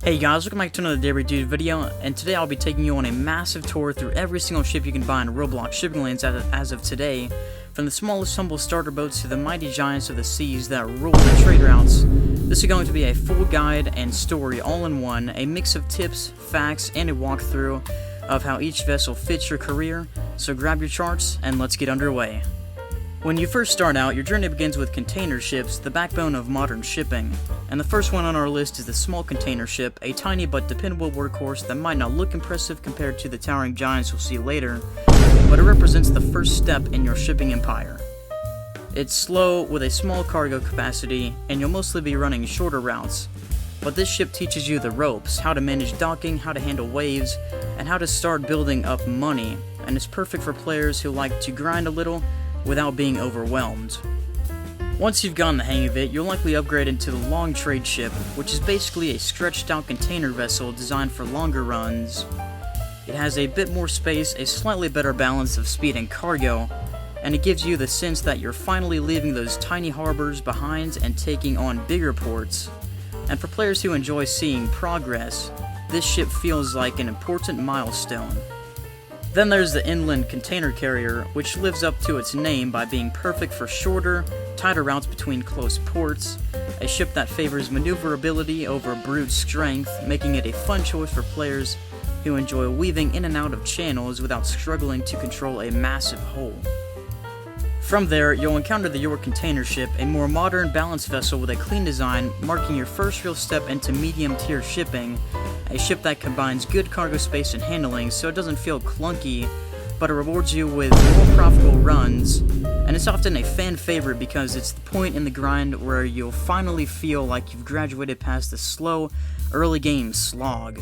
Hey guys, welcome back to another Daybreak Dude video, and today I'll be taking you on a massive tour through every single ship you can buy in Roblox shipping lanes as of today, from the smallest humble starter boats to the mighty giants of the seas that rule the trade routes. This is going to be a full guide and story all in one, a mix of tips, facts, and a walkthrough of how each vessel fits your career, so grab your charts and let's get underway. When you first start out, your journey begins with container ships, the backbone of modern shipping. And the first one on our list is the small container ship, a tiny but dependable workhorse that might not look impressive compared to the towering giants you'll see later, but it represents the first step in your shipping empire. It's slow, with a small cargo capacity, and you'll mostly be running shorter routes. But this ship teaches you the ropes, how to manage docking, how to handle waves, and how to start building up money, and it's perfect for players who like to grind a little without being overwhelmed. Once you've gotten the hang of it, you'll likely upgrade into the long trade ship, which is basically a stretched out container vessel designed for longer runs. It has a bit more space, a slightly better balance of speed and cargo, and it gives you the sense that you're finally leaving those tiny harbors behind and taking on bigger ports. And for players who enjoy seeing progress, this ship feels like an important milestone. Then there's the inland container carrier, which lives up to its name by being perfect for shorter, tighter routes between close ports, a ship that favors maneuverability over brute strength, making it a fun choice for players who enjoy weaving in and out of channels without struggling to control a massive hull. From there, you'll encounter the York container ship, a more modern, balanced vessel with a clean design, marking your first real step into medium-tier shipping, a ship that combines good cargo space and handling so it doesn't feel clunky, but it rewards you with more profitable runs, and it's often a fan favorite because it's the point in the grind where you'll finally feel like you've graduated past the slow, early game slog.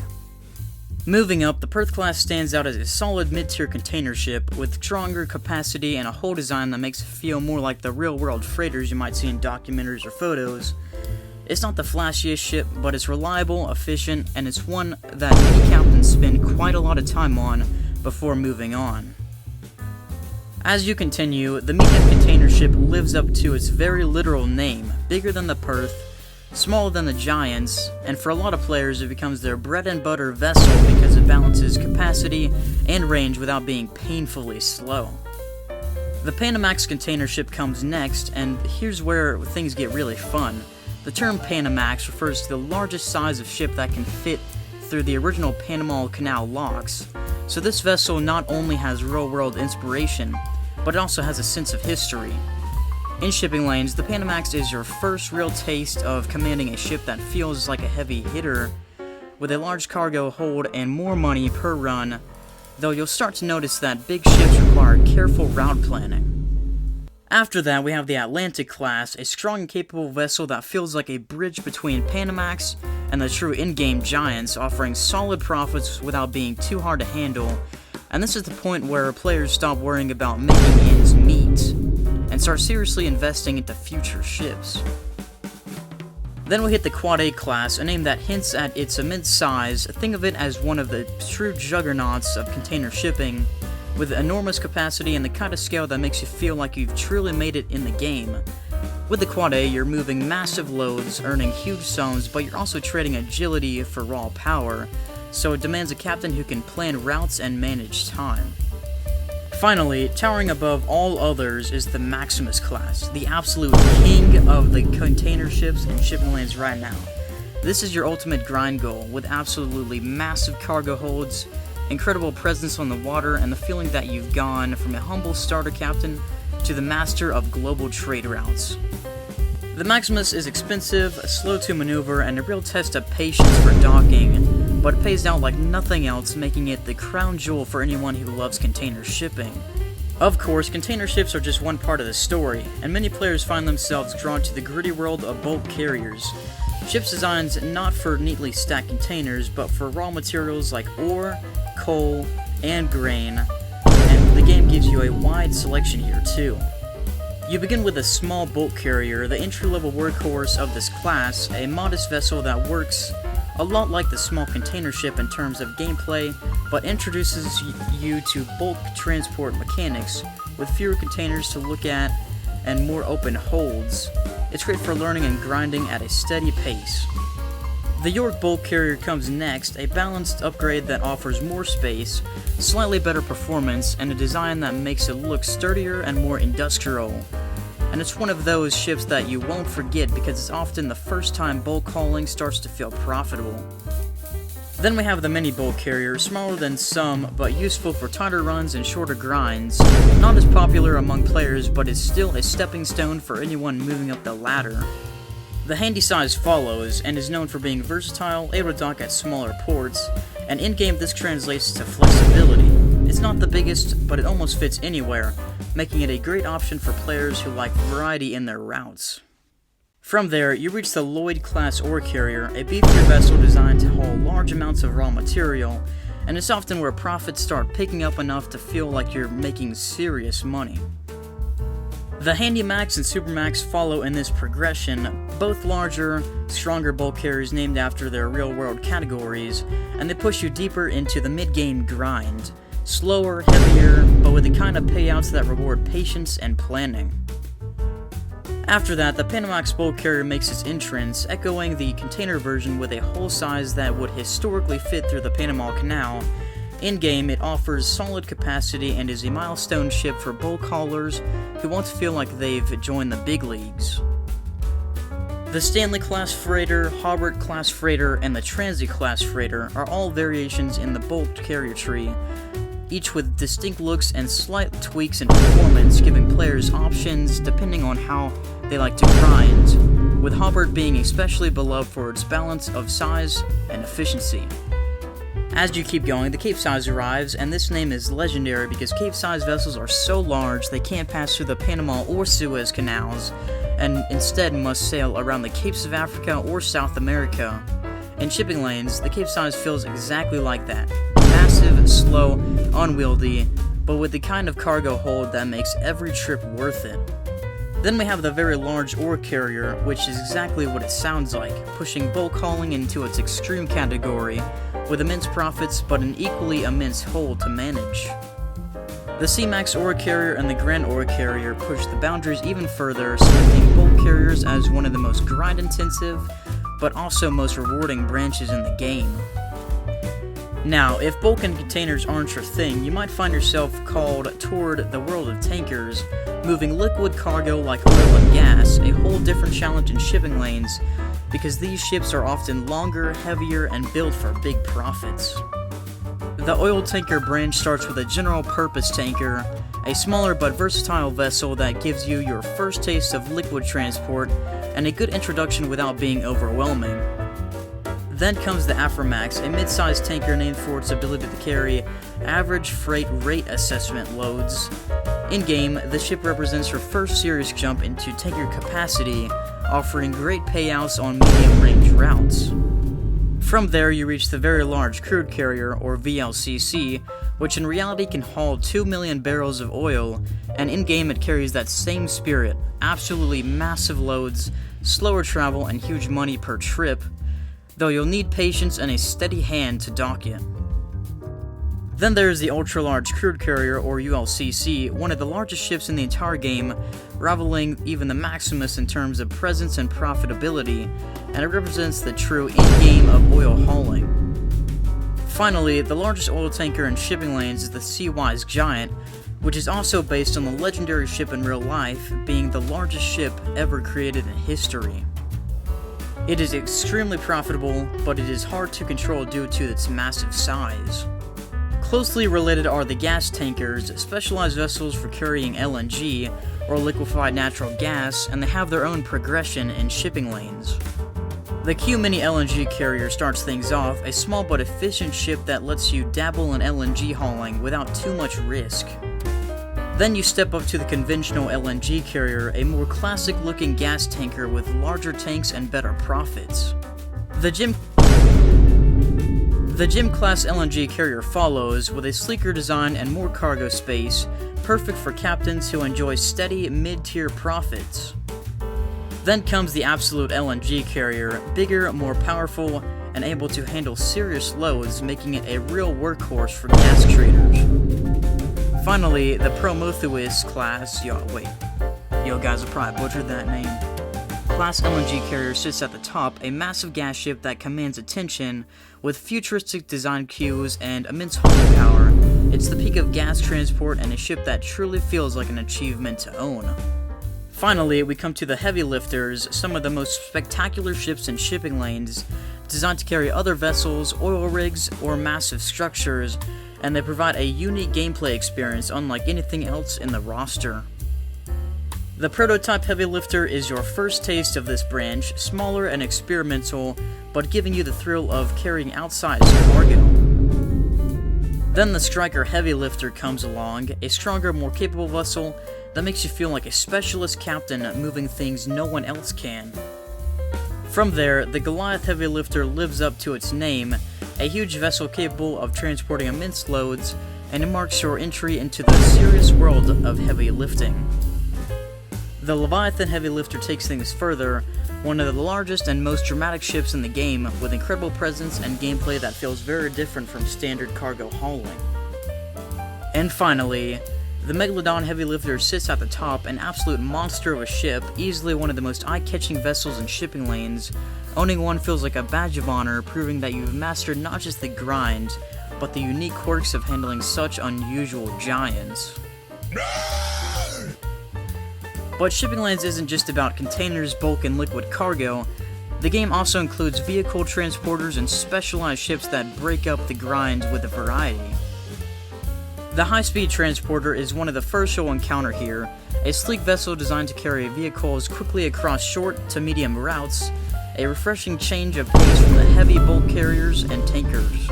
Moving up, the Perth class stands out as a solid mid-tier container ship with stronger capacity and a hull design that makes it feel more like the real-world freighters you might see in documentaries or photos. It's not the flashiest ship, but it's reliable, efficient, and it's one that many captains spend quite a lot of time on before moving on. As you continue, the medium container ship lives up to its very literal name, bigger than the Perth, smaller than the giants, and for a lot of players it becomes their bread and butter vessel because it balances capacity and range without being painfully slow. The Panamax container ship comes next, and here's where things get really fun. The term Panamax refers to the largest size of ship that can fit through the original Panama Canal locks, so this vessel not only has real-world inspiration, but it also has a sense of history. In shipping lanes, the Panamax is your first real taste of commanding a ship that feels like a heavy hitter, with a large cargo hold and more money per run, though you'll start to notice that big ships require careful route planning. After that, we have the Atlantic class, a strong and capable vessel that feels like a bridge between Panamax and the true in-game giants, offering solid profits without being too hard to handle, and this is the point where players stop worrying about making ends meet and start seriously investing into future ships. Then we hit the Quad A class, a name that hints at its immense size. Think of it as one of the true juggernauts of container shipping, with enormous capacity and the kind of scale that makes you feel like you've truly made it in the game. With the Quad A, you're moving massive loads, earning huge sums, but you're also trading agility for raw power, so it demands a captain who can plan routes and manage time. Finally, towering above all others is the Maximus class, the absolute king of the container ships and shipping lanes right now. This is your ultimate grind goal, with absolutely massive cargo holds, incredible presence on the water, and the feeling that you've gone from a humble starter captain to the master of global trade routes. The Maximus is expensive, slow to maneuver, and a real test of patience for docking, but it pays out like nothing else, making it the crown jewel for anyone who loves container shipping. Of course, container ships are just one part of the story, and many players find themselves drawn to the gritty world of bulk carriers. Ships designed not for neatly stacked containers, but for raw materials like ore, coal, and grain, and the game gives you a wide selection here too. You begin with a small bulk carrier, the entry-level workhorse of this class, a modest vessel that works a lot like the small container ship in terms of gameplay, but introduces you to bulk transport mechanics with fewer containers to look at and more open holds. It's great for learning and grinding at a steady pace. The York bulk carrier comes next, a balanced upgrade that offers more space, slightly better performance, and a design that makes it look sturdier and more industrial. And it's one of those ships that you won't forget because it's often the first time bulk hauling starts to feel profitable. Then we have the mini bulk carrier, smaller than some, but useful for tighter runs and shorter grinds. Not as popular among players, but is still a stepping stone for anyone moving up the ladder. The handy size follows, and is known for being versatile, able to dock at smaller ports, and in-game this translates to flexibility. It's not the biggest, but it almost fits anywhere, making it a great option for players who like variety in their routes. From there, you reach the Lloyd-class ore carrier, a beefier vessel designed to haul large amounts of raw material, and it's often where profits start picking up enough to feel like you're making serious money. The Handymax and Supermax follow in this progression, both larger, stronger bulk carriers named after their real-world categories, and they push you deeper into the mid-game grind. Slower, heavier, but with the kind of payouts that reward patience and planning. After that, the Panamax bulk carrier makes its entrance, echoing the container version with a hull size that would historically fit through the Panama Canal. In-game, it offers solid capacity and is a milestone ship for bulk haulers who want to feel like they've joined the big leagues. The Stanley-class freighter, Hobart-class freighter, and the Transit-class freighter are all variations in the bulk carrier tree, each with distinct looks and slight tweaks in performance, giving players options depending on how they like to grind, with Hobart being especially beloved for its balance of size and efficiency. As you keep going, the Capesize arrives, and this name is legendary because Capesize vessels are so large they can't pass through the Panama or Suez canals, and instead must sail around the Capes of Africa or South America. In shipping lanes, the Capesize feels exactly like that. Massive, slow, unwieldy, but with the kind of cargo hold that makes every trip worth it. Then we have the very large ore carrier, which is exactly what it sounds like, pushing bulk hauling into its extreme category, with immense profits but an equally immense hold to manage. The C-Max ore carrier and the Grand ore carrier push the boundaries even further, cementing bulk carriers as one of the most grind-intensive, but also most rewarding branches in the game. Now, if bulk and containers aren't your thing, you might find yourself called toward the world of tankers, moving liquid cargo like oil and gas, a whole different challenge in shipping lanes, because these ships are often longer, heavier, and built for big profits. The oil tanker branch starts with a general-purpose tanker, a smaller but versatile vessel that gives you your first taste of liquid transport, and a good introduction without being overwhelming. Then comes the Aframax, a mid-sized tanker named for its ability to carry average freight rate assessment loads. In-game, the ship represents her first serious jump into tanker capacity, offering great payouts on medium-range routes. From there, you reach the very large crude carrier, or VLCC, which in reality can haul 2 million barrels of oil, and in-game it carries that same spirit, absolutely massive loads, slower travel, and huge money per trip, though you'll need patience and a steady hand to dock it. Then there's the ultra-large crude carrier, or ULCC, one of the largest ships in the entire game, rivaling even the Maximus in terms of presence and profitability, and it represents the true in-game of oil hauling. Finally, the largest oil tanker in shipping lanes is the Seawise Giant, which is also based on the legendary ship in real life, being the largest ship ever created in history. It is extremely profitable, but it is hard to control due to its massive size. Closely related are the gas tankers, specialized vessels for carrying LNG, or liquefied natural gas, and they have their own progression in shipping lanes. The Q-Mini LNG carrier starts things off, a small but efficient ship that lets you dabble in LNG hauling without too much risk. Then you step up to the conventional LNG carrier, a more classic-looking gas tanker with larger tanks and better profits. The Gym-class LNG carrier follows, with a sleeker design and more cargo space, perfect for captains who enjoy steady, mid-tier profits. Then comes the Absolute LNG carrier, bigger, more powerful, and able to handle serious loads, making it a real workhorse for gas traders. Finally, the Prometheus class, yo guys, I probably butchered that name. Class LNG carrier sits at the top, a massive gas ship that commands attention with futuristic design cues and immense hauling power. It's the peak of gas transport and a ship that truly feels like an achievement to own. Finally, we come to the heavy lifters, some of the most spectacular ships in shipping lanes, designed to carry other vessels, oil rigs, or massive structures, and they provide a unique gameplay experience unlike anything else in the roster. The prototype heavy lifter is your first taste of this branch, smaller and experimental, but giving you the thrill of carrying outsized cargo. Then the striker heavy lifter comes along, a stronger, more capable vessel that makes you feel like a specialist captain moving things no one else can. From there, the Goliath heavy lifter lives up to its name, a huge vessel capable of transporting immense loads, and it marks your entry into the serious world of heavy lifting. The Leviathan heavy lifter takes things further, one of the largest and most dramatic ships in the game, with incredible presence and gameplay that feels very different from standard cargo hauling. And finally, the Megalodon heavy lifter sits at the top, an absolute monster of a ship, easily one of the most eye-catching vessels in shipping lanes. Owning one feels like a badge of honor, proving that you've mastered not just the grind, but the unique quirks of handling such unusual giants. But shipping lanes isn't just about containers, bulk, and liquid cargo. The game also includes vehicle transporters and specialized ships that break up the grind with a variety. The high-speed transporter is one of the first you'll encounter here, a sleek vessel designed to carry vehicles quickly across short to medium routes, a refreshing change of pace from the heavy bulk carriers and tankers.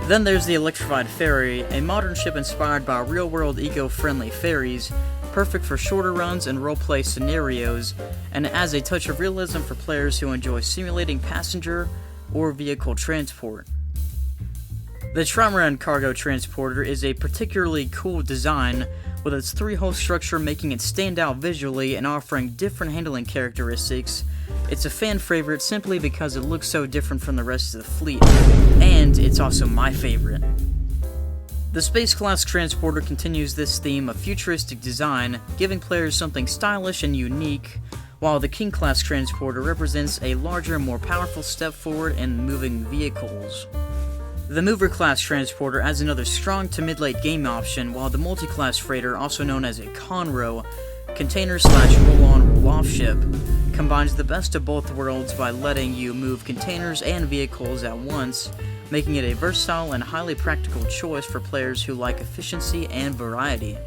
Then there's the electrified ferry, a modern ship inspired by real-world eco-friendly ferries, perfect for shorter runs and roleplay scenarios, and it adds a touch of realism for players who enjoy simulating passenger or vehicle transport. The Trimaran cargo transporter is a particularly cool design, with its three-hull structure making it stand out visually and offering different handling characteristics. It's a fan favorite simply because it looks so different from the rest of the fleet, and it's also my favorite. The Space Class Transporter continues this theme of futuristic design, giving players something stylish and unique, while the King Class Transporter represents a larger, more powerful step forward in moving vehicles. The Mover Class Transporter adds another strong to mid-late game option, while the Multi-Class Freighter, also known as a Conro, container/roll-on, roll-off ship, combines the best of both worlds by letting you move containers and vehicles at once, making it a versatile and highly practical choice for players who like efficiency and variety.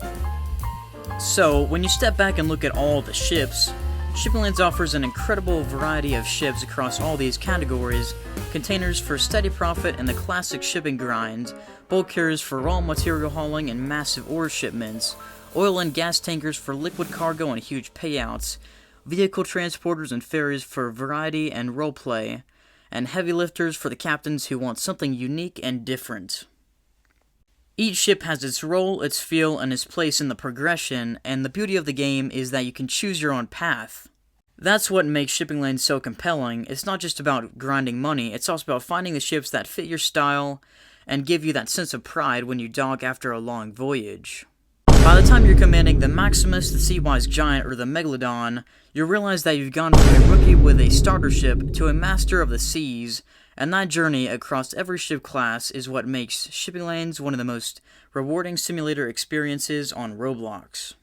So, when you step back and look at all the ships, Shipping Lanes offers an incredible variety of ships across all these categories: containers for steady profit and the classic shipping grind, bulk carriers for raw material hauling and massive ore shipments, oil and gas tankers for liquid cargo and huge payouts, vehicle transporters and ferries for variety and roleplay, and heavy lifters for the captains who want something unique and different. Each ship has its role, its feel, and its place in the progression, and the beauty of the game is that you can choose your own path. That's what makes Shipping Lanes so compelling. It's not just about grinding money, it's also about finding the ships that fit your style and give you that sense of pride when you dock after a long voyage. By the time you're commanding the Maximus, the Seawise Giant, or the Megalodon, you'll realize that you've gone from a rookie with a starter ship to a master of the seas, and that journey across every ship class is what makes Shipping Lanes one of the most rewarding simulator experiences on Roblox.